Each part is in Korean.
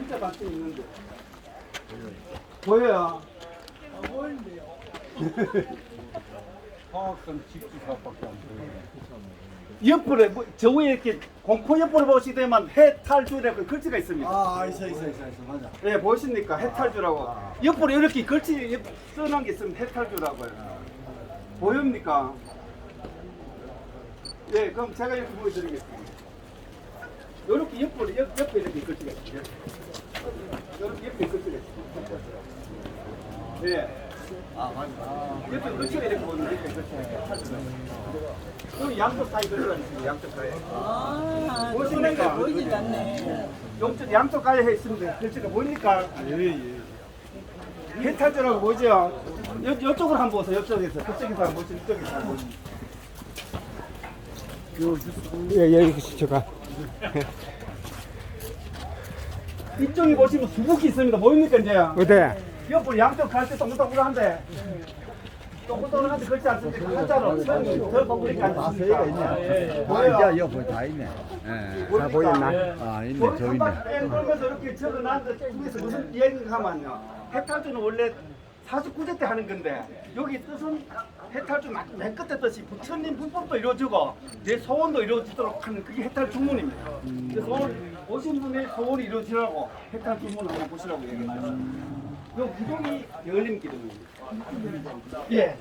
진짜 맛이 있는데. 보여요? 보이는데요. 화학성 직주사밖에 안 보여요. 옆으로 저 위에 이렇게 공포 옆으로 보시게 되면 해탈주라고 글씨가 있습니다. 아, 있어, 맞아. 네, 보이십니까? 해탈주라고. 옆으로 이렇게 글씨 써놓은 게 있으면 해탈주라고요. 보입니까? 네, 그럼 제가 이렇게 보여드리겠습니다. 이렇게 옆으로, 옆에 이렇게 글씨가 있어요. 이렇게 옆에 글씨가 있어요. 네. 아, 맞아. 옆에 글씨가 이렇게 보면 옆에 글씨가 해탈주라고. 그 양쪽 사이 글씨가 있습니다. 양쪽 사이. 아, 보십니까? 보이지 않네. 양쪽 가에 있습니다. 글씨가 보입니까? 예. 해탈주라고 보이죠? 이쪽으로 한번 보세요. 이쪽에서. 그쪽에서 한번 보시죠. 이쪽에서 한번 보시죠. 여기 저가 이쪽에 보시면 수북이 있습니다. 보입니까, 이제? 어때? 옆으로 양쪽 갈 때 동글동글한데. 동글동글한데 그렇지 않습니까? 한자로 선이 더 동그랗게 앉으십니까? 세가 있네. 보여요? 이제 옆에 다 있네. 예. 보입니까? 보였나? 아, 있네, 거기 저 한 있네. 바퀴 뺑 돌면서 이렇게 적어놨는데 중에서 무슨 이야기가 하면요. 해탈주는 원래 49제 때 하는 건데 여기 뜻은 해탈주 맨 끝에 뜻이 부처님 불법도 이루어지고 내 소원도 이루어지도록 하는 그게 해탈 주문입니다. 그래서 오늘 오신 분의 소원이 이루어지라고 해탈 주문을 한번 보시라고 얘기했어요. 요 기둥이 열림 기둥입니다. 예.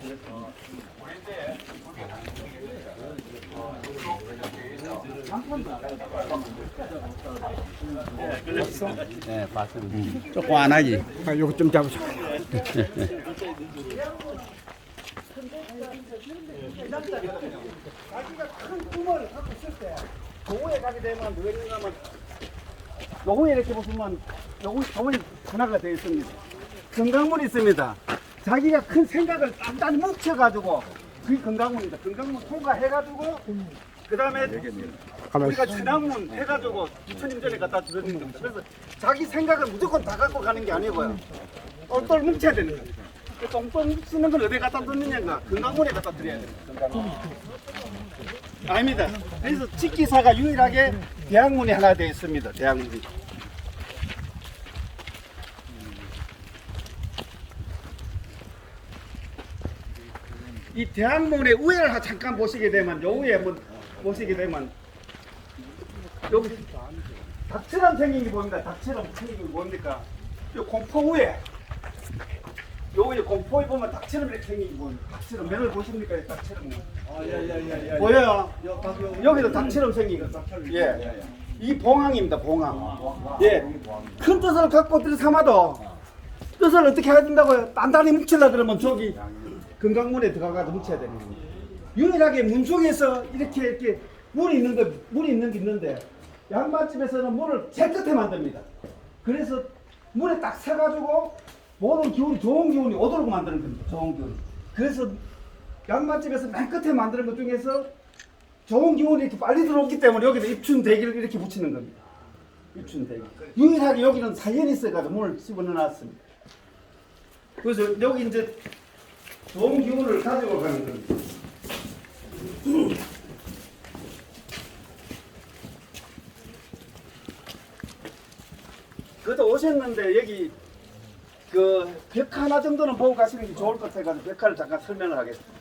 네, 봤습니다. 조금 안 하지. 아, 요거 좀 잡으셔. 자기가 큰 꿈을 갖고 있을 때 노후에 가게 되면 왜 그러냐면 노후에 이렇게 보시면 노후 정원이 하나가 되어 있습니다. 건강문이 있습니다. 자기가 큰 생각을 단단히 묵혀가지고 그게 건강문입니다. 건강문 통과해가지고 그 다음에 우리가 신앙문 해가지고 부처님 전에 갖다 드리는 겁니다. 그래서 자기 생각을 무조건 다 갖고 가는 게 아니고요. 똘똘 뭉쳐야 되는 겁니다. 그 똘똘 뭉치는 걸 어디에 갖다 놓느냐가 건강문에 갖다 드려야 됩니다. 건강문. 아닙니다. 그래서 직기사가 유일하게 대학문이 하나 되어 있습니다. 대학문이. 이 대학문의 우회를 잠깐 보시게 되면 요 위에 한번 보시게 되면 여기 닭처럼 생긴 게 보입니다. 닭처럼 생긴 게 뭡니까? 요 공포 위에 요 위에 공포에 보면 닭처럼 이렇게 생긴 게 보입니다. 닭처럼 면을 보십니까? 닭처럼 보여요? 여기도 닭처럼 생긴 거. 예. 이 봉황입니다. 봉황. 예. 큰 뜻을 갖고 들이삼아도 뜻을 어떻게 해야 된다고요? 단단히 뭉치려 그러면 저기 건강문에 들어가서 뭉쳐야 되는 겁니다. 유일하게 문 속에서 이렇게 물이 있는 게 있는데 양반집에서는 문을 제일 끝에 만듭니다. 그래서 문에 딱 서가지고 모든 기운이 좋은 기운이 오도록 만드는 겁니다. 좋은 기운. 그래서 양반집에서 맨 끝에 만드는 것 중에서 좋은 기운이 이렇게 빨리 들어오기 때문에 여기다 입춘대기를 이렇게 붙이는 겁니다. 입춘대기. 유일하게 여기는 사연이 있어가지고 문을 집어넣어놨습니다. 그래서 여기 이제 좋은 기운을 가지고 가는 겁니다. 그래도 오셨는데 여기 그 벽 하나 정도는 보고 가시는 게 좋을 것 같아가지고 벽화를 잠깐 설명을 하겠습니다.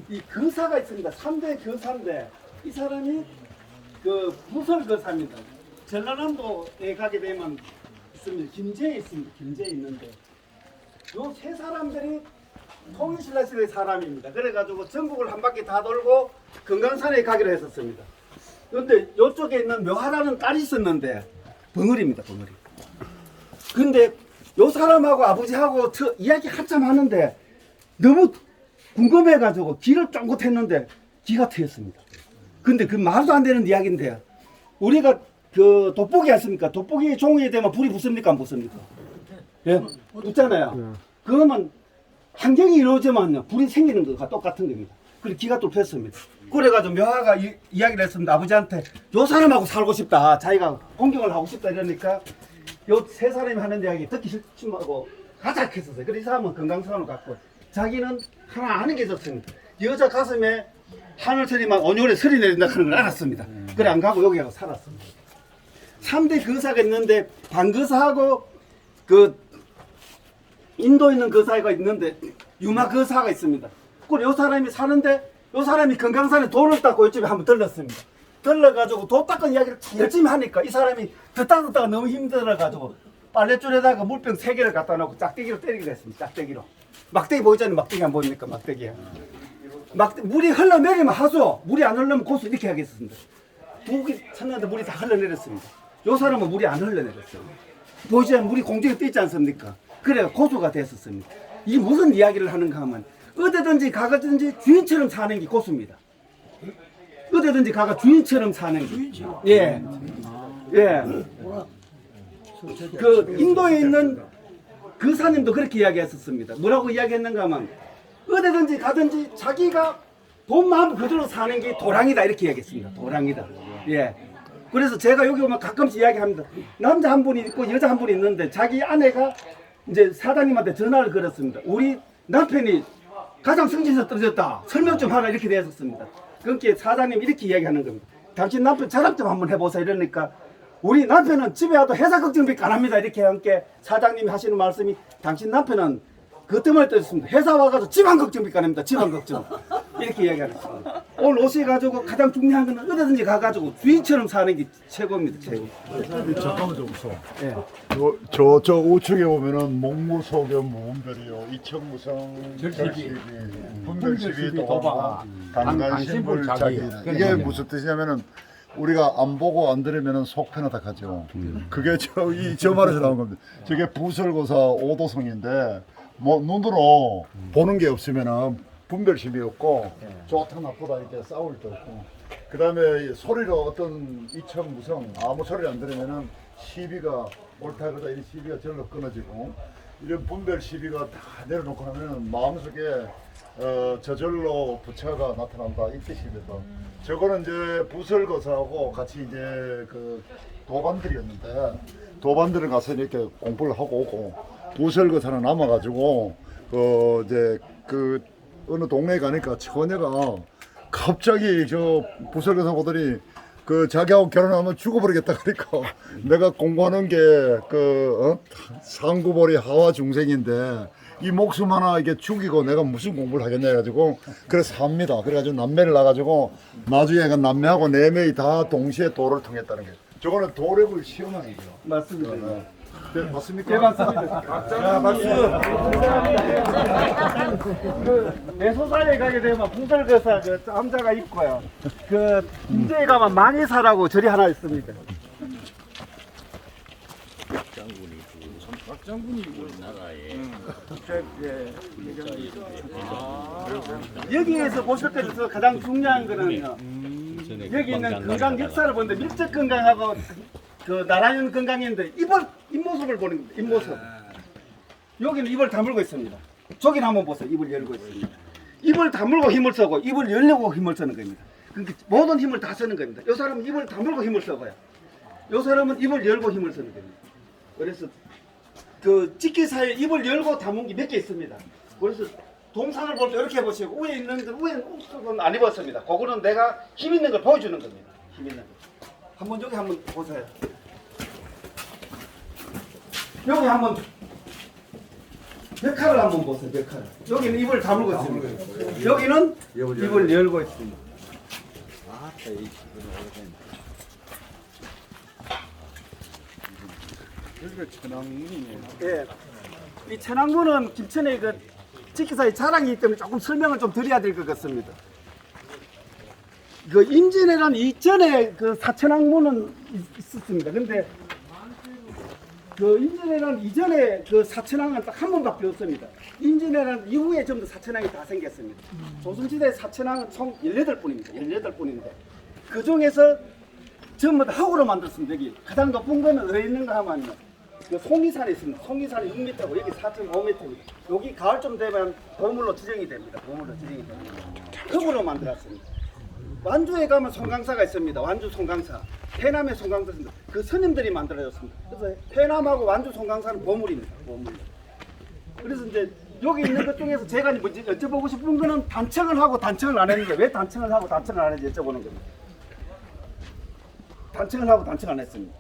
이 거사가 있습니다. 3대 거사인데 이 사람이 그 무설 거사입니다. 전라남도에 가게 되면 있습니다. 김제에 있습니다. 김제에 있는데 요 세 사람들이 통일신라시대의 사람입니다. 그래가지고 전국을 한 바퀴 다 돌고 금강산에 가기로 했었습니다. 그런데 이쪽에 있는 묘하라는 딸이 있었는데 벙어리입니다. 벙어리. 근데 요 사람하고 아버지하고 저 이야기 한참 하는데 너무 궁금해가지고 기를 쫑긋했는데 기가 트였습니다. 근데 그 말도 안 되는 이야기인데 우리가 그 돋보기 했습니까? 돋보기 종이에 되면 불이 붙습니까? 안 붙습니까? 예, 붙잖아요. 그러면 환경이 이루어지면요 불이 생기는 것과 똑같은 겁니다. 그래서 기가 또 폈습니다. 그래가지고 묘하가 이야기를 했습니다. 아버지한테 요 사람하고 살고 싶다. 자기가 공경을 하고 싶다 이러니까 요 세 사람이 하는 이야기 듣기 싫지하고 가자 했었어요. 그래서 이 사람은 건강사람을 갖고 자기는 하나 아는 게 있었습니다. 여자 가슴에 하늘처리만 온yor에 설이 내린다 하는 걸 알았습니다. 그래 안 가고 여기 가서 살았습니다. 3대 거사가 있는데 반거사하고 그 인도에 있는 거사가 있는데 유마 거사가 있습니다. 그리고 요 사람이 사는데 요 사람이 금강산에 돌을 닦고 이쪽에 한번 들렀습니다. 들러가지고 도 닦은 이야기를 열심히 하니까 이 사람이 듣다가 너무 힘들어가지고 빨래줄에다가 물병 3개를 갖다 놓고 짝대기로 때리기로 했습니다. 짝대기로. 막대기 보이잖아요. 막대기 안 보입니까? 막대기야. 물이 흘러내리면 하수, 물이 안 흘러면 고수 이렇게 하겠습니다. 두기 쳤는데 물이 다 흘러내렸습니다. 요 사람은 물이 안 흘러내렸어요. 보이지 않는 물이 공중에 떠 있지 않습니까? 그래 고수가 됐었습니다. 이 무슨 이야기를 하는가 하면 어디든지 가든지 주인처럼 사는 게 고수입니다. 어디든지 가가 주인처럼 사는 게. 예. 예. 그 인도에 있는 그 사님도 그렇게 이야기했었습니다. 뭐라고 이야기했는가 하면 어디든지 가든지 자기가 돈 마음 그대로 사는 게 도랑이다 이렇게 이야기했습니다. 도랑이다. 예. 그래서 제가 여기 오면 가끔씩 이야기합니다. 남자 한 분이 있고 여자 한 분이 있는데 자기 아내가 이제 사장님한테 전화를 걸었습니다. 우리 남편이 가장 승진해서 떨어졌다. 설명 좀 하라 이렇게 되었습니다. 그러니까 사장님 이렇게 이야기하는 겁니다. 당신 남편 자랑 좀 한번 해보세요. 이러니까 우리 남편은 집에 와도 회사 걱정밖에 안 합니다. 이렇게 함께 사장님이 하시는 말씀이 당신 남편은 그 때문에 떨어졌습니다. 회사 와가지고 집안 걱정밖에 안 합니다. 집안 걱정. 이렇게 이야기하셨습니다. 오늘 오셔가지고 가장 중요한 거는 어디든지 가가지고 주인처럼 사는 게 최고입니다. 최고. 잠깐만 좀 웃어. 예. 저 우측에 보면은 목무소견 무분별이요, 이천무성 절시비, 분별시비 도박, 강간신불 자기. 이게 무슨 뜻이냐면은 우리가 안 보고 안 들으면은 속 편하다 하죠. 그게 저 말에서 나온 겁니다. 저게 부설고사 오도성인데 뭐 눈으로 보는 게 없으면은 분별심이 없고 좋다 나쁘다 이렇게 싸울 때 없고, 그 다음에 소리로 어떤 이천무성 아무 소리 안 들으면은 시비가 옳다 그러다 이 시비가 절로 끊어지고, 이런 분별 시비가 다 내려놓고 나면은 마음속에 저절로 부처가 나타난다 이 뜻입니다. 저거는 이제 부설거사하고 같이 이제 그 도반들이었는데 도반들을 가서 이렇게 공부를 하고 오고, 부설거사는 남아가지고 이제 그 어느 동네에 가니까 처녀가 갑자기 저 부설거사 보더니 그 자기하고 결혼하면 죽어버리겠다 그러니까 내가 공부하는 게 상구보리 하와 중생인데 이 목숨 하나 이게 죽이고 내가 무슨 공부를 하겠냐 해가지고 그래서 삽니다. 그래가지고 남매를 나가지고 나중에 그 남매하고 네 명이 다 동시에 도를 통했다는 게, 저거는 도력을 시험하는 거죠. 맞습니다. 네, 맞습니까? 네, 맞습니다. 자, 박수. 그 내소사에 가게 되면 풍설거사 그 남자가 있고요. 그 인제에 가면 만이사라고 절이 하나 있습니다. 박장군이 우리나라에 여기에서 보실 때 있어서 가장 중요한 거는요. 여기 있는 건강 역사를 보는데 밀접 건강하고 그 나라연 건강인데 입모습을 보는 겁니다. 입모습. 여기는 입을 다물고 있습니다. 저기는 한번 보세요. 입을 열고 있습니다. 입을 다물고 힘을 쓰고 입을 열려고 힘을 쓰는 겁니다. 그러니까 모든 힘을 다 쓰는 겁니다. 이 사람은 입을 다물고 힘을 써봐요. 이 사람은 입을 열고 힘을 쓰는 겁니다. 그래서 그 찍기 사이에 입을 열고 다문 게 몇 개 있습니다. 그래서 동상을 볼 때 이렇게 보시고 위에 있는 위에는 옷은 안 입었습니다. 그거는 내가 힘 있는 걸 보여주는 겁니다. 힘 있는 거. 한번 여기 한번 보세요. 여기 한번 벽화를 한번 보세요. 벽화를. 여기는 입을 다물고 있습니다. 여기는 입을 열고 있습니다. 여기가 천왕문이네. 예. 이 천왕문은 김천의 그 직기사의 자랑이기 때문에 조금 설명을 좀 드려야 될 것 같습니다. 그 임진왜란 이전에 그 사천왕문은 있었습니다. 근데 그 임진왜란 이전에 그 사천왕은 딱 한 번밖에 없습니다. 임진왜란 이후에 전부 사천왕이 다 생겼습니다. 조선시대 사천왕은 총 18분입니다. 18분인데 그 중에서 전부 다 흙으로 만들었습니다. 여기 가장 높은 거는 어디 있는가 하면요. 그 송리산에 있습니다. 송리산이 6m고 여기 4.5m입니다. 여기 가을쯤 되면 보물로 지정이 됩니다. 보물로 지정이 됩니다. 흙으로 만들었습니다. 완주에 가면 송강사가 있습니다. 완주 송강사. 해남에 송강사 있습니다. 그 스님들이 만들어졌습니다. 그래서 해남하고 완주 송강사는 보물입니다. 보물. 그래서 이제 여기 있는 것 중에서 제가 여쭤보고 싶은 거는 단청을 하고 단청을 안 했는데 왜 단청을 하고 단청을 안 했는지 여쭤보는 겁니다. 단청을 하고 단청 안 했습니다.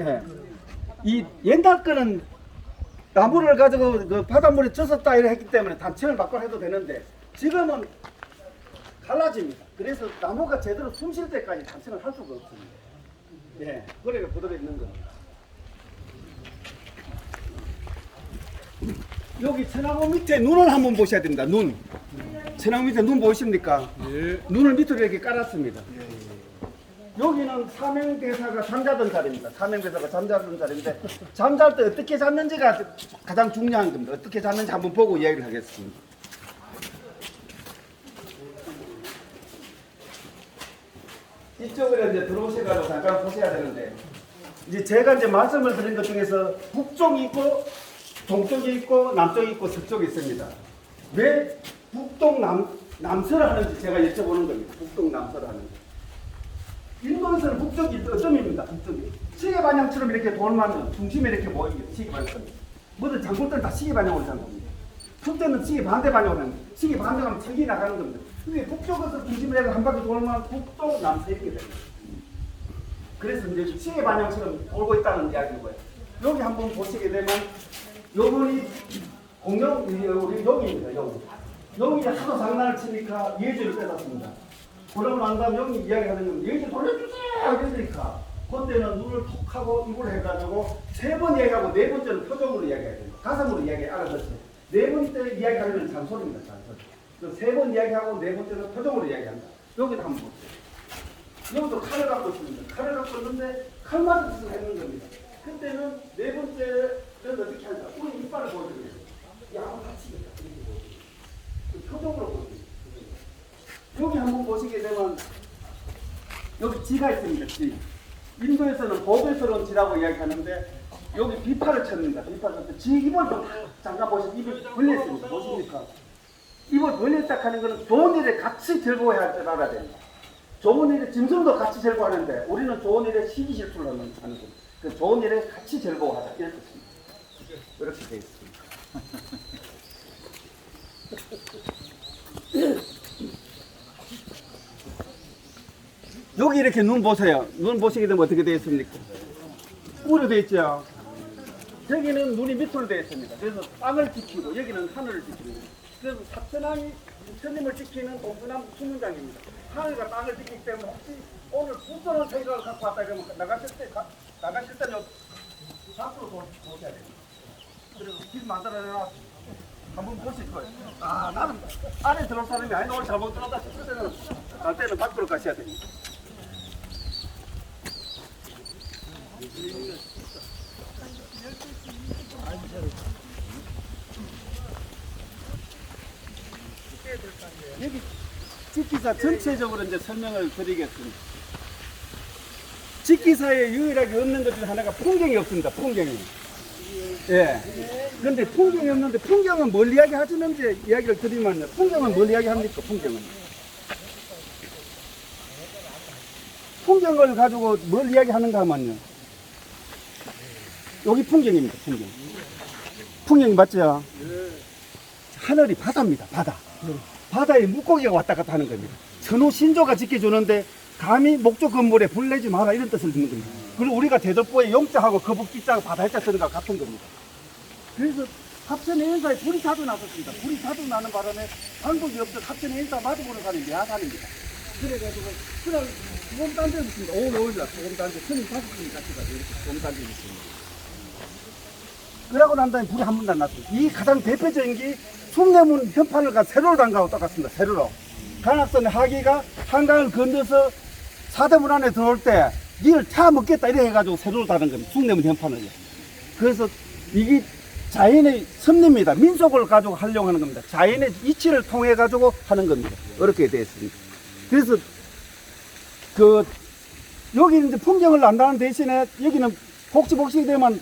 예. 이 옛날 거는 나무를 가지고 그 바닷물에 젖었다 이래 했기 때문에 단층을 바꿔 해도 되는데 지금은 갈라집니다. 그래서 나무가 제대로 숨 쉴 때까지 단층을 할 수가 없습니다. 예, 그래가 그대로 있는 겁니다. 여기 천하고 밑에 눈을 한번 보셔야 됩니다. 눈. 천하고 밑에 눈 보이십니까? 예. 눈을 밑으로 이렇게 깔았습니다. 여기는 사명대사가 잠자던 자리입니다. 사명대사가 잠자던 자리인데 잠잘 때 어떻게 잤는지가 가장 중요한 겁니다. 어떻게 잤는지 한번 보고 이야기를 하겠습니다. 이쪽으로 이제 들어오셔가지고 잠깐 보셔야 되는데 이제 제가 이제 말씀을 드린 것 중에서 북쪽이 있고 동쪽이 있고 남쪽이 있고 서쪽이 있습니다. 왜 북동 남서를 하는지 제가 여쭤보는 겁니다. 북동 남서를 하는지. 인도에서는 북쪽이 어점입니다. 북쪽이 시계 방향처럼 이렇게 돌면 중심에 이렇게 모입니다. 시계 방향처럼. 모든 장군들은 다 시계 방향으로 사는 겁니다. 북쪽은 시계 반대 방향으로 하는 겁니다. 시계 반대하면 책이 나가는 겁니다. 근데 북쪽에서 중심을 해서 한 바퀴 돌면 북동 남서 이렇게 됩니다. 그래서 이제 시계 방향처럼 돌고 있다는 이야기고요. 여기 한번 보시게 되면 요번이 공룡 우리 용입니다. 용. 용이 하도 장난을 치니까 예주를 빼놨습니다. 그러고 난 다음 용이 이야기하는 건 예주 돌려주세요 이러니까 그때는 눈을 톡 하고 입을 해가지고 세 번 이야기하고 네 번째는 표정으로 이야기해야 됩니다. 가슴으로 이야기 알아듣지. 네 번째 이야기하려면 잔소리입니다. 잔소리. 세 번 이야기하고 네 번째는 표정으로 이야기한다. 여기도 한번 보세요. 여기도 칼을 갖고 있습니다. 칼을 갖고 있는데 칼맞은 짓을 했는 겁니다. 그때는 네 번째는 어떻게 하냐. 우리 이빨을 보여드려요. 야구 다치겠다. 그 표정으로 보여드려요. 여기 한번 보시게 되면 여기 지가 있습니다. 지. 인도에서는 보배스러운 지라고 이야기하는데 여기 비파를 쳤습니다. 비파를 쳤는데 지 입을 잠깐 보시면 입을 벌렸습니다. 보십니까? 입을 벌렸다 하는 것은 좋은 일에 같이 즐거워해야 줄 알아야 됩니다. 좋은 일에 짐승도 같이 즐거워하는데 우리는 좋은 일에 시기 실수를 하는 겁니다. 그 좋은 일에 같이 즐거워하자 이렇게 있습니다. 이렇게 되어 있습니다. 여기 이렇게 눈 보세요. 눈 보시게 되면 어떻게 되어 있습니까? 우려되어 있죠. 여기는 눈이 밑으로 되어 있습니다. 그래서 땅을 지키고 여기는 하늘을 지킵니다. 그래서 사천왕이 부처님을 지키는 동서남 수문장입니다. 하늘과 땅을 지키기 때문에 혹시 오늘 부처는 생각을 갖고 왔다 그러면 나가실 때는 밖으로 보셔야 됩니다. 그래서 길 만들어내놨습니다. 한번 보실 거예요. 아, 나는 안에 들어올 사람이 아닌데 오늘 잘못 들어왔다 싶을 때는 갈 때는 밖으로 가셔야 됩니다. 여기 직기사 전체적으로 이제 설명을 드리겠습니다. 직기사에 유일하게 없는 것 중에 하나가 풍경이 없습니다. 풍경이. 예. 그런데 풍경이 없는데 풍경은 뭘 이야기하시는지 이야기를 드리면요. 풍경은 뭘 이야기합니까? 풍경은. 풍경을 가지고 뭘 이야기하는가 하면요. 여기 풍경입니다. 풍경. 풍경이 맞죠? 하늘이 바다입니다. 바다. 바다에 물고기가 왔다 갔다 하는 겁니다. 천호 신조가 지켜주는데 감히 목조 건물에 불 내지 마라 이런 뜻을 듣는 겁니다. 그리고 우리가 대덕보에 용자하고 거북기자하고 바다자 쓰는 것 같은 겁니다. 그래서 합천의 인사에 불이 자주 났었습니다. 불이 자주 나는 바람에 방법이 없어 합천의 인사 마주보는 사람이 야산입니다. 그래가지고 그날 소금단지를 붙습니다. 5월 5일날 소금단지 스님 5분이 같이 가서 이렇게 소금단지를 붙습니다. 그러고 난 다음에 불이 한 번도 안 났습니다. 이 가장 대표적인 게 숭례문 현판을 가 세로로 담가고 똑같습니다. 세로로. 관악선의 하기가 한강을 건너서 사대문 안에 들어올 때 니를 차 먹겠다 이래 해가지고 세로로 다는 겁니다. 숭례문 현판을요. 그래서 이게 자연의 섭리입니다. 민속을 가지고 하려고 하는 겁니다. 자연의 이치를 통해 가지고 하는 겁니다. 이렇게 되어 있습니다. 그래서 여기는 이제 풍경을 안다는 대신에 여기는 혹시 보시게 되면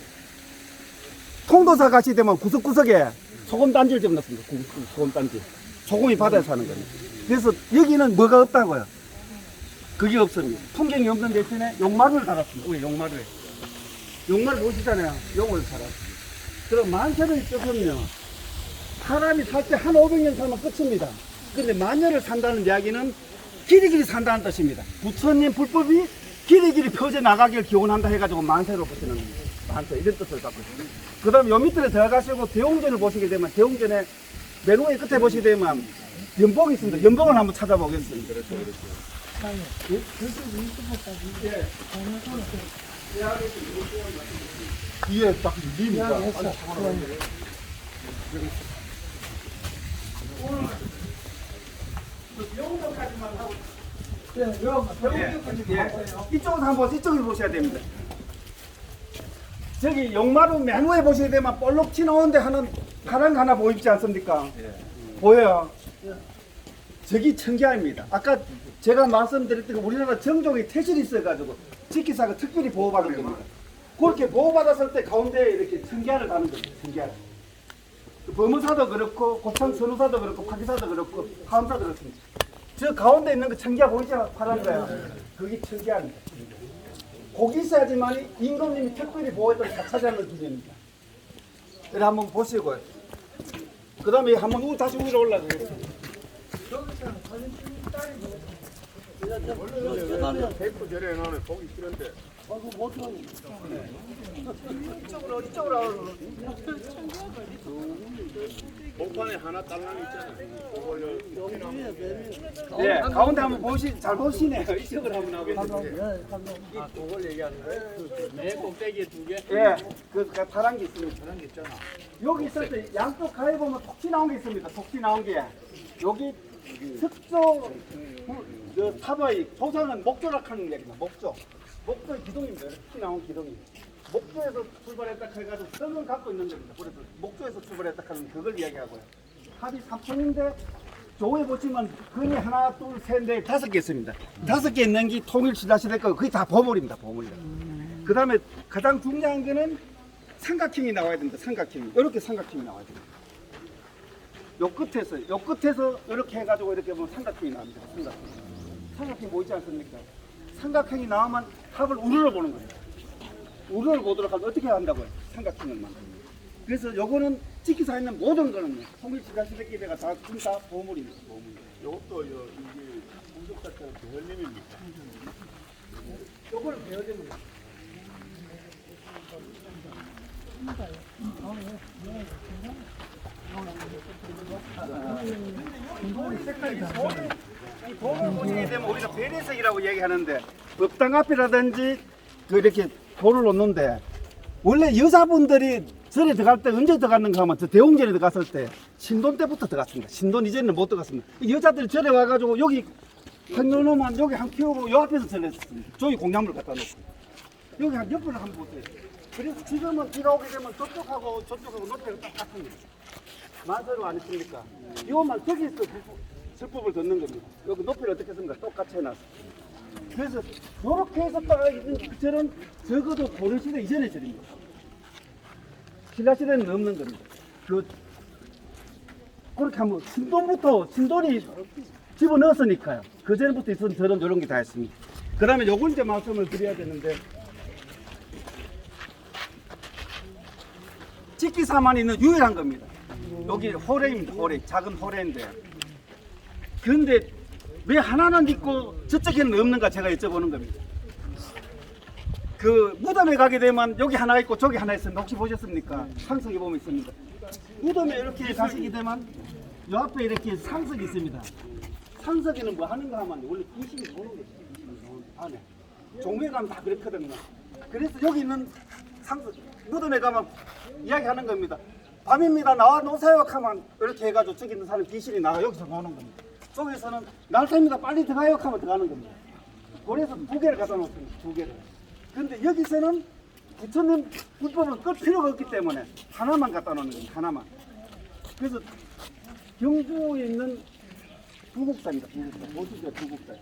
통도사 가시게 되면 구석구석에 소금단지를 집어넣습니다. 소금단지. 소금이 바다에 사는 겁니다. 그래서 여기는 뭐가 없다고요? 그게 없습니다. 풍경이 없는 대신에 용마루를 달았습니다. 우리 용마루에. 용마루 보시잖아요. 용을 달았습니다. 그럼 만세를 뜻은요. 사람이 살 때 한 500년 살면 끝입니다. 근데 만년을 산다는 이야기는 길이길이 산다는 뜻입니다. 부처님 불법이 길이 퍼져 나가길 기원한다 해가지고 만세로 보시는 겁니다. 만세 이런 뜻을 갖고 있습니다. 그 다음에 요 밑으로 들어가시고 대웅전을 보시게 되면 대웅전에 맨 위에 끝에 보시게 되면 연봉이 있습니다. 연봉을 한번 찾아보겠습니다. 이게 딱 립니다. 이쪽으로 한번 이쪽을 보셔야 됩니다. 저기 용마루 맨 위에 보시게 되면 볼록 튀어나오는데 하는 파란 거 하나 보이지 않습니까? 보여요. 저기 청계암입니다. 아까 제가 말씀드렸던 거 우리나라 정종의 태실이 있어가지고 직기사가 특별히 보호받은 겁니다. 그렇게 보호받았을 때 가운데에 이렇게 청계암을 가는 겁니다. 청계암. 범어사도 그렇고 고창 선우사도 그렇고 파기사도 그렇고 하암사도 그렇습니다. 저 가운데 있는 거 청계암 보이죠? 파란 거야. 그게 청계암입니다. 거기 있어야지만 임금님이 특별히 보호했던 사차장을 기준입니다. 그래 한번 보시고요. 그 다음에 한번 다시 위로 올라가겠습니다. 백부 절에 나는 보기 싫은데. 이쪽으로. 복판에 하나 딸랑 있잖아. 예, 가운데 한번 잘 보시네요. 이쪽으로 한번 나오겠습니다. 그걸 얘기하는 거예요? 맨 꼭대기에 두 개? 예, 그 파란 게 있습니다. 파란 게 있잖아. 여기 있을 때 양쪽 가에 보면 톡티 나온 게 있습니다. 톡티 나온 게 여기 석조 타바의 조상은 목조락 하는 얘기입니다. 목조의 기둥입니다. 이렇게 나온 기둥이. 목조에서 출발했다 해가지고 성을 갖고 있는 겁니다. 그래서 목조에서 출발했다 하는 그걸 이야기하고요. 합이 3톤인데 조에 보시면 근이 하나, 둘, 셋, 넷, 5개 있습니다. 5개 있는 게 통일 지라시될 거고 그게 다 보물입니다. 보물이다. 그 다음에 가장 중요한 거는 삼각형이 나와야 됩니다. 삼각형이. 이렇게 삼각형이 나와야 됩니다. 요 끝에서 이렇게 해가지고 이렇게 보면 삼각형이 나옵니다. 삼각형 보이지 않습니까? 삼각형이 나오면 합을 우르르 보는 거예요. 우르르 보도록 하면 어떻게 한다고요? 삼각형을 만듭니다. 그래서 요거는 직기사에 있는 모든 거는 통일 지라시대기가 다 보물입니다. 이것도 이게 공적사처럼 배열림입니까? 요거는 배워집니다. 이 돌을 보시게 되면 우리가 베레색이라고 얘기하는데 법당 앞이라든지 그 이렇게 돌을 놓는데 원래 여자분들이 절에 들어갈 때 언제 들어갔는가 하면 저 대웅전에 들어갔을 때 신돈 때부터 들어갔습니다. 신돈 이전에는 못 들어갔습니다. 여자들이 절에 와가지고 여기 한 놓으면 여기 한 키우고 요 앞에서 절했습니다. 저기 공양물 갖다 놓고 여기 한 옆을 한번 보세요. 그래서 지금은 비가 오게 되면 저쪽하고 높이가 똑같습니다. 만세로 안 했습니까? 이것만 저기서 설법을 듣는 겁니다. 여기 높이를 어떻게 했습니까? 똑같이 해놨어. 그래서 이렇게 해서 딱 있는 그 절은 적어도 고려시대 이전의 절입니다. 신라시대는 없는 겁니다. 그렇게 하면 신돈이 집어넣었으니까요. 그 전부터 있었던 절은 이런 게 다 있습니다. 그 다음에 요걸 이제 말씀을 드려야 되는데 직기사만 있는 유일한 겁니다. 여기 호래입니다. 호래. 작은 호래인데. 그런데 왜 하나는 있고 저쪽에는 없는가 제가 여쭤보는 겁니다. 그 무덤에 가게 되면 여기 하나 있고 저기 하나 있습니다. 혹시 보셨습니까? 상석에 보면 있습니다. 무덤에 이렇게 가시게 되면 요 앞에 이렇게 상석이 있습니다. 상석에는 뭐 하는가 하면 원래 귀신이 보는 거죠. 안에. 종묘에 가면 다 그렇거든요. 그래서 여기 있는 상석, 무덤에 가면 이야기하는 겁니다. 밤입니다. 나와 노세요 하면 이렇게 해가지고 저기 있는 사람 귀신이 나와 여기서 보는 겁니다. 저기서는 날새입니다. 빨리 들어가요 하면 들어가는 겁니다. 그래서 2개를 갖다 놓습니다. 2개를. 근데 여기서는 부처님 불법은 끌 필요가 없기 때문에 하나만 갖다 놓는 겁니다. 하나만. 그래서 경주에 있는 부국사입니다. 부국사. 보시죠. 부국사.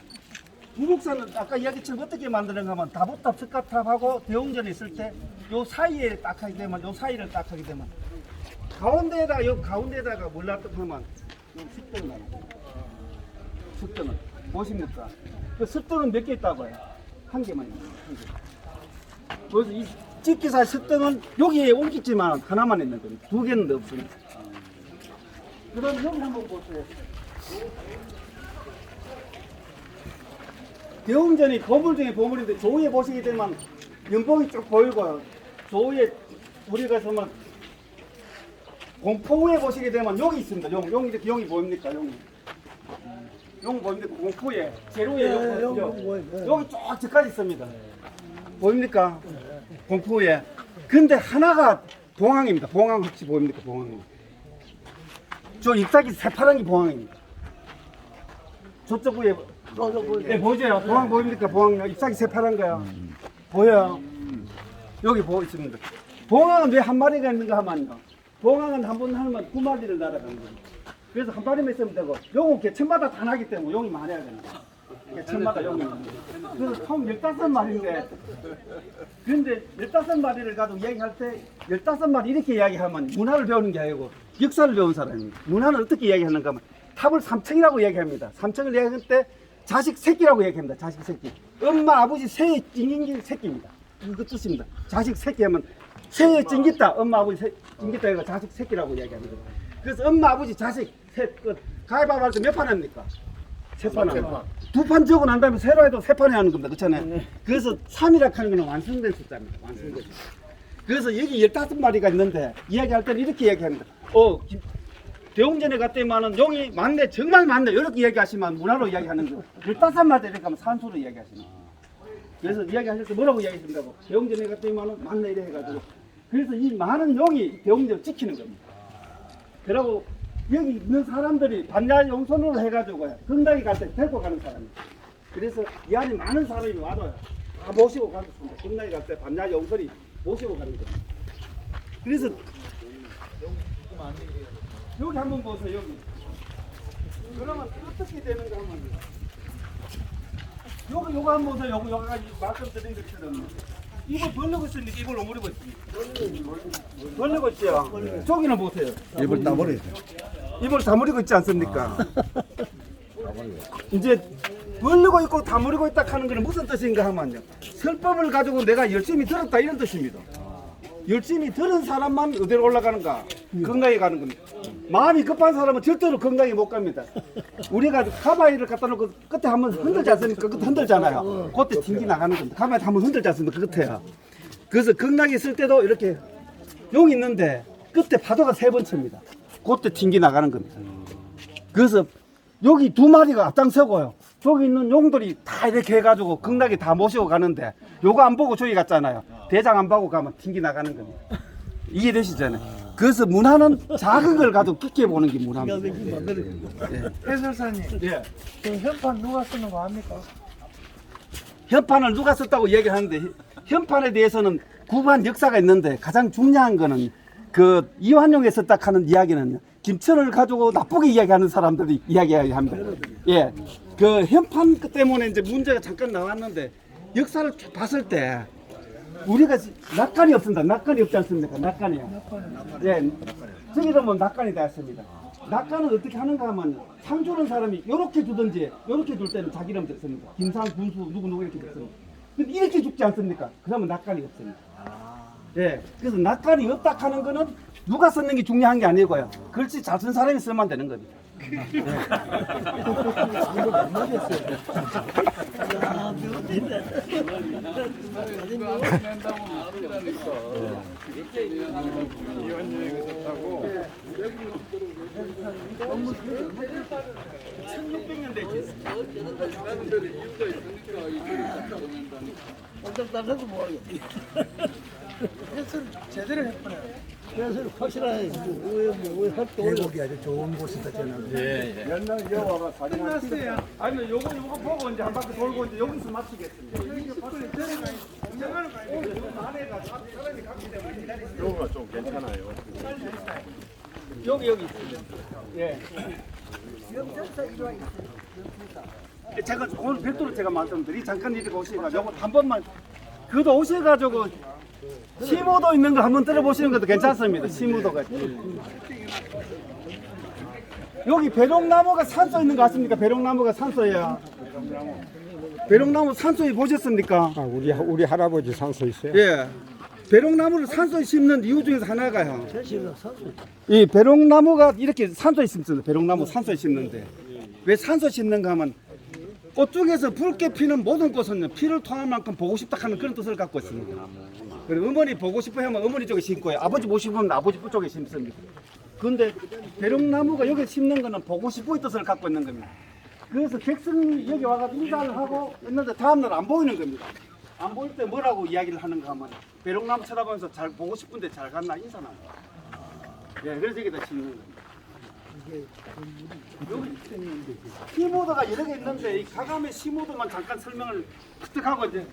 부국사는 아까 이야기처럼 어떻게 만드는가 하면 다보탑, 석가탑하고 대웅전에 있을 때 요 사이에 딱 하게 되면 요 사이를 딱 하게 되면 가운데다가 몰랐던 하면 요 습도는 나옵니다. 습도는 보십니까? 그 습도는 몇 개 있다고요? 한 개만 있는 거예요. 한 개. 그래서 이 직기사 습도는 여기에 옮겼지만 하나만 있는 겁니다. 2개는 없습니다. 그럼 여기 한번 보세요. 대웅전이 보물 중에 보물인데 조위에 보시게 되면 연봉이 쭉 보이고 조위에 우리가 정말 공포에 보시게 되면 용이 있습니다. 용 이렇게 용이 보입니까? 용 보입니까? 공포에 제로에 용이 쭉 저까지 있습니다. 보입니까? 공포에. 근데 하나가 봉황입니다. 봉황 혹시 보입니까? 봉황입니다. 저 잎사귀 새파란 게 봉황입니다. 저쪽 위에 네, 보이죠? 봉황 보입니까? 봉황 잎사귀 새파란 거야. 보여요? 여기 보고 있습니다. 봉황은 왜 한 마리가 있는가 하면요. 봉황은 한 번 하면 9마리를 날아가는 거예요. 그래서 한 마리만 있으면 되고 용은 개천마다 다 나기 때문에 용이 많아야 됩니다. 개천마다 용이. 그래서 총 15마리인데 근데 15마리를 가지고 이야기할 때 15마리 이렇게 이야기하면 문화를 배우는 게 아니고 역사를 배운 사람입니다. 문화는 어떻게 이야기하는가 하면 탑을 3층이라고 이야기합니다. 3층을 이야기할 때 자식 새끼라고 이야기합니다. 자식 새끼. 엄마 아버지 새에 찡긴 새끼입니다. 그 뜻입니다. 자식 새끼 하면 새에 찡겼다. 엄마 아버지 찡겼다 이거 자식 새끼라고 이야기합니다. 그래서 엄마 아버지 자식 새 끝. 가위바위보 할 때 몇 판 합니까? 세 판 합니다. 두 판 적고 난 다음에 새로 해도 세 판에 하는 겁니다. 그렇잖아요. 그래서 3이라 하는 거는 완성된 숫자입니다. 완성된 숫자. 그래서 여기 15마리가 있는데 이야기할 때는 이렇게 이야기합니다. 대웅전에 갔더니만은 용이 많네, 정말 많네. 이렇게 이야기하시면 문화로 이야기하는 거. 15마리 이렇게 하면 산수로 이야기하시는 거예요. 그래서 이야기하실 때 뭐라고 이야기하신다고? 대웅전에 갔더니만은 많네 이래 해가지고. 그래서 이 많은 용이 대웅전을 지키는 겁니다. 그리고 여기 있는 사람들이 반야 용선으로 해가지고 건강에 갈 때 데리고 가는 사람이에요. 그래서 이 안에 많은 사람이 와도 다 모시고 가겠습니다. 건강에 갈 때 반야 용선이 모시고 가는 겁니다. 그래서 여기 한번 보세요. 여기. 그러면 어떻게 되는가 하면 요거 한번 보세요. 요거 말씀드린 것처럼 이걸 벌리고 있으니까 이걸 오므리고 있습니다. 벌리고 있죠. 저기는 보세요. 입을 따버려야 돼. 입을 다물고 있지 않습니까? 이제 벌리고 있고 다물고 있다 하는 것은 무슨 뜻인가 하면요. 설법을 가지고 내가 열심히 들었다 이런 뜻입니다. 열심히 들은 사람만 어디로 올라가는가? 건강에 가는 겁니다. 마음이 급한 사람은 절대로 건강에 못 갑니다. 우리가 가바위를 갖다 놓고 끝에 한번 흔들지 않습니까? 끝에 흔들잖아요. 그때 튕기 나가는 겁니다. 가바위 한번 흔들지 않습니까? 그 끝에야. 그래서 건강에 있을 때도 이렇게 용이 있는데 끝에 파도가 3번 칩니다. 그때 튕기 나가는 겁니다. 그래서 여기 2마리가 앞장서고요. 저기 있는 용들이 다 이렇게 해가지고 극락에 다 모시고 가는데 요거 안 보고 저기 갔잖아요. 대장 안 보고 가면 튕기 나가는 겁니다. 이해되시잖아요. 그래서 문화는 작은 걸 가지고 깊게 보는 게 문화입니다. 해설사님, 예. 그 현판 누가 쓰는 거 압니까? 현판을 누가 썼다고 얘기하는데 현판에 대해서는 구반 역사가 있는데 가장 중요한 거는 그 이완용에 썼다 하는 이야기는 김천을 가지고 나쁘게 이야기하는 사람들이 이야기합니다. 예. 그 현판 때문에 이제 문제가 잠깐 나왔는데 역사를 봤을 때 우리가 낙관이 없습니다. 낙관이 없지 않습니까? 낙관이요. 예. 저기다 보면 낙관이 되었습니다. 낙관은 어떻게 하는가 하면 상 주는 사람이 요렇게 주든지 요렇게 줄 때는 자기 이름 됐습니다. 김상, 군수, 누구 이렇게 됐습니다. 근데 이렇게 죽지 않습니까? 그러면 낙관이 없습니다. 예. 그래서 낙관이 없다 하는 거는 누가 썼는 게 중요한 게 아니고요. 글씨 잘 쓴 사람이 쓰면 되는 겁니다. 해설 제대로 했구나. 그래서 확실하게 계곡이 아주 좋은 곳이다 저는. 옛날 여와가 사진 끝났어요. 아니면 요거 보고 이제 한 바퀴 돌고 이제 여기서 마치겠습니다. 요거가 좀 괜찮아요. 여기 있습니다. 예. 제가 오늘 별도로 제가 말씀드리 잠깐 이렇게 오셔가지고 한 번만 그도 오셔가지고 시무도 있는 거 한번 들어보시는 것도 괜찮습니다. 시무도가 여기 배롱나무가 산소 있는 거 같습니까? 배롱나무가 산소예요. 배롱나무 산소에 보셨습니까? 아, 우리 할아버지 산소 있어요. 예. 배롱나무를 산소에 심는 이유 중에서 하나가요. 이 배롱나무가 이렇게 산소에 심습니다. 배롱나무 산소에 심는데 왜 산소에 심는가 하면 꽃 중에서 붉게 피는 모든 꽃은 피를 통한 만큼 보고 싶다 하는 그런 뜻을 갖고 있습니다. 그리고 어머니 보고 싶어 하면 어머니 쪽에 심고요. 아버지 보고 싶으면 아버지 쪽에 심습니다. 그런데 대롱나무가 여기 심는 거는 보고 싶어의 뜻을 갖고 있는 겁니다. 그래서 백성이 여기 와서 인사를 하고 있는데 다음날 안 보이는 겁니다. 안 보일 때 뭐라고 이야기를 하는가 하면 대롱나무 쳐다보면서 잘 보고 싶은데 잘 갔나 인사나. 예, 그래서 여기다 심는 겁니다. 여기 시모드가 여러 개 있는데 이 가감의 시모드만 잠깐 설명을 획득하고 이제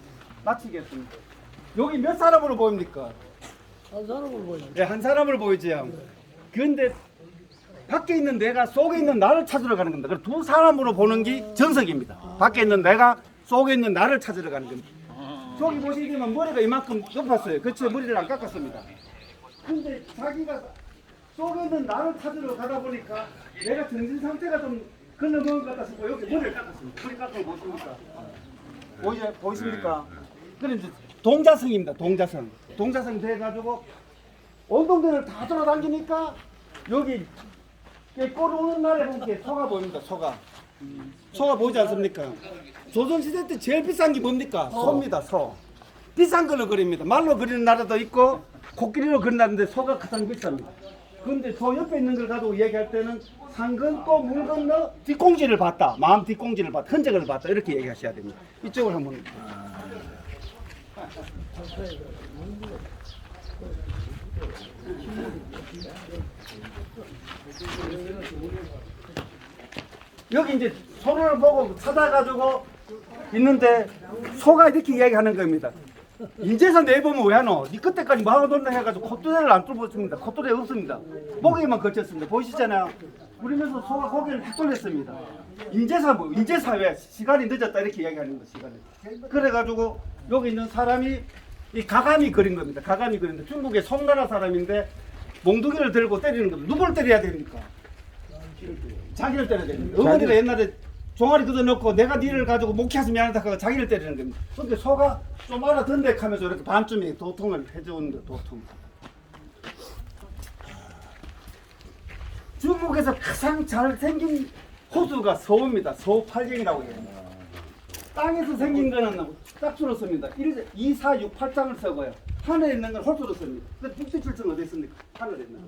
마치겠습니다. 여기 몇 사람으로 보입니까? 한 사람을 보여. 예, 한 사람을 보이지요. 그런데 밖에 있는 내가 속에 있는 나를 찾으러 가는 겁니다. 그래서 두 사람으로 보는 게 정석입니다. 밖에 있는 내가 속에 있는 나를 찾으러 가는 겁니다. 저기 보시게 되면 머리가 이만큼 높았어요. 그렇죠? 머리를 안 깎았습니다. 근데 자기가 속에 있는 나를 찾으러 가다 보니까 내가 정신 상태가 좀 걸러먹은 것 같다 싶고 여기 머리를 깎았습니다. 머리 깎은 거 보십니까? 보이십니까? 그래 이제 동자성입니다. 동자성. 동자성 돼가지고 온 동네를 다 돌아다니니까 여기 꼴 오는 날에 보면 소가 보입니다. 소가. 소가 보이지 않습니까? 조선시대 때 제일 비싼 게 뭡니까? 소입니다. 소. 비싼 걸로 그립니다. 말로 그리는 나라도 있고 코끼리로 그린다는데 소가 가장 비쌉니다. 그런데 소 옆에 있는 걸 가지고 얘기할 때는 산 건너 물 건너 뒷공지를 봤다. 마음 뒷공지를 봤다. 흔적을 봤다. 이렇게 얘기하셔야 됩니다. 이쪽을 한번. 여기 이제 소를 보고 찾아가지고 있는데 소가 이렇게 이야기하는 겁니다. 인제서 내보면 왜 하노? 니 그때까지 뭐 하고 놀나 해가지고 콧뚜레를 안 뚫었습니다. 콧뚜레 없습니다. 목에만 걸쳤습니다. 보이시잖아요. 그러면서 소가 고개를 탁 돌렸습니다. 인제사 뭐? 인제사 왜? 시간이 늦었다 이렇게 이야기하는 거 시간이. 그래가지고 여기 있는 사람이 이 가감이 그린 겁니다. 가감이 그린데 중국의 송나라 사람인데 몽둥이를 들고 때리는 겁니다. 누구를 때려야 됩니까? 자기를 때려야 됩니다. 어머니가 옛날에 종아리 걷어놓고 내가 니를 가지고 목회해서 미안하다 하고 자기를 때리는 겁니다. 근데 소가 좀 알아듣네 하면서 이렇게 반쯤에 도통을 해주는 거 도통. 중국에서 가장 잘생긴 호수가 소입니다. 소팔경이라고 해요. 땅에서 생긴 거는 짝수로 씁니다. 2, 4, 6, 8장을 쓰고요. 하늘에 있는 건 홀수로 씁니다. 근데 북두칠성은 어디 있습니까? 하늘에 있는 거.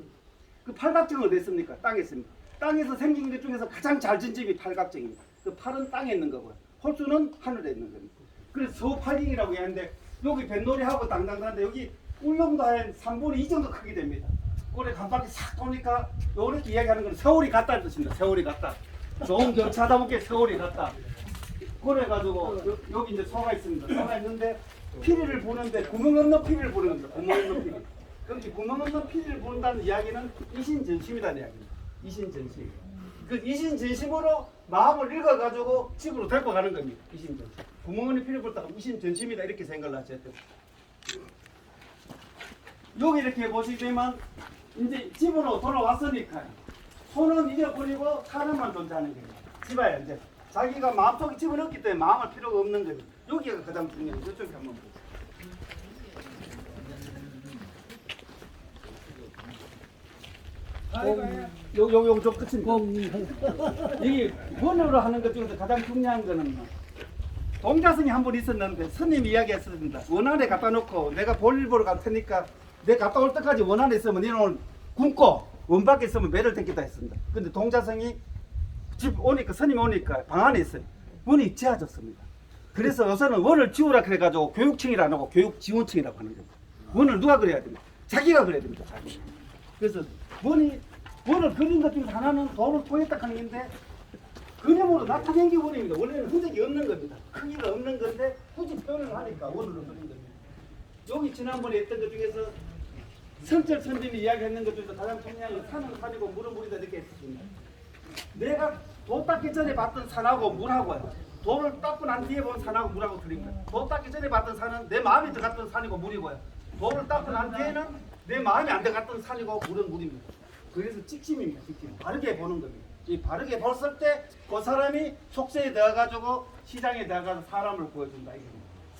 그 팔각정은 어디 있습니까? 땅에 있습니다. 땅에서 생긴 것 중에서 가장 잘 진 집이 팔각정입니다. 그 팔은 땅에 있는 거고요. 홀수는 하늘에 있는 겁니다. 그래서 소팔경이라고 하는데 여기 뱃놀이하고 당당한데 여기 울릉도 한 3분의 2 정도 크게 됩니다. 그래 한 바퀴 싹 도니까 이렇게 이야기하는 건 세월이 같다는 뜻입니다. 세월이 같다. 좋은 경차다 보게 세월이 같다. 그래가지고 여기 이제 소가 있습니다. 소가 있는데 피리를 부는데 구멍 없는 피리를 부는 겁니다. 구멍 없는 피리. 그렇게 구멍 없는 피리를 부는다는 이야기는 이신전심이라는 이야기입니다. 이신전심. 그 이신전심으로 마음을 읽어가지고 집으로 데리고 가는 겁니다. 이신전심. 구멍 없는 피리를 불다가 이신전심이다 이렇게 생각을 하셔야 돼요. 여기 이렇게 보시게 되면 이제 집으로 돌아왔으니까요. 손은 잊어버리고 사람만 존재하는 거예요. 집어야 이제 자기가 마음속에 집어넣기 때문에 마음할 필요가 없는 거예요. 여기가 가장 중요해요. 이쪽에 한번 보세요. 저 끝입니다. 이게 번호로 하는 것 중에서 가장 중요한 거는 동자성이 한 번 있었는데 스님 이야기했습니다. 원안에 갖다 놓고 내가 볼일 보러 갈 테니까 내가 갔다 올 때까지 원안에 있으면 너는 오늘 굶고 원 밖에 있으면 매를 땡기다 했습니다. 근데 동자성이 집 오니까 스님이 오니까 방 안에 있어요. 원이 지어졌습니다. 그래서 요새는 원을 지우라 그래가지고 교육청이라 안 하고 교육지원청이라고 하는 겁니다. 원을 누가 그려야 됩니까? 자기가 그려야 됩니다. 자기. 그래서 원을 그린 것 중에 하나는 돈을 통했다 하는 건데 그림으로 나타낸 게 원입니다. 원래는 흔적이 없는 겁니다. 크기가 없는 건데 굳이 표현을 하니까 원으로 그린 겁니다. 여기 지난번에 했던 것 중에서 성철 선생님이 이야기했는 것 중에서 가장 중요한 건 산은 산이고 물은 물이다 이렇게 했습니다. 내가 도 닦기 전에 봤던 산하고 물하고요. 도를 닦고 난 뒤에 본 산하고 물하고 틀립니다. 도 닦기 전에 봤던 산은 내 마음이 들어갔던 산이고 물이고요. 도를 닦고 난 뒤에는 내 마음이 안 들어갔던 산이고 물은 물입니다. 그래서 찍심입니다. 찍심. 바르게 보는 겁니다. 이 바르게 봤을 때 그 사람이 속세에 들어가지고 시장에 들어가서 사람을 구해준다. 이게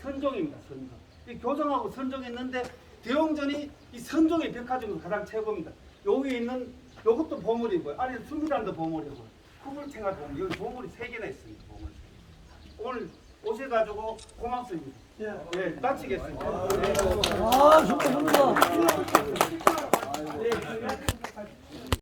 선종입니다. 선종. 이 교정하고 선종이 있는데 대웅전이 이 선종의 벽화 중에서 가장 최고입니다. 여기 있는 이것도 보물이고요. 아래 수미란도 보물이고요. 후불탱화 보물. 여기 보물이 3개나 있습니다. 보물. 오늘 오셔가지고 고맙습니다. 예, 마치겠습니다. 아, 수고하셨습니다.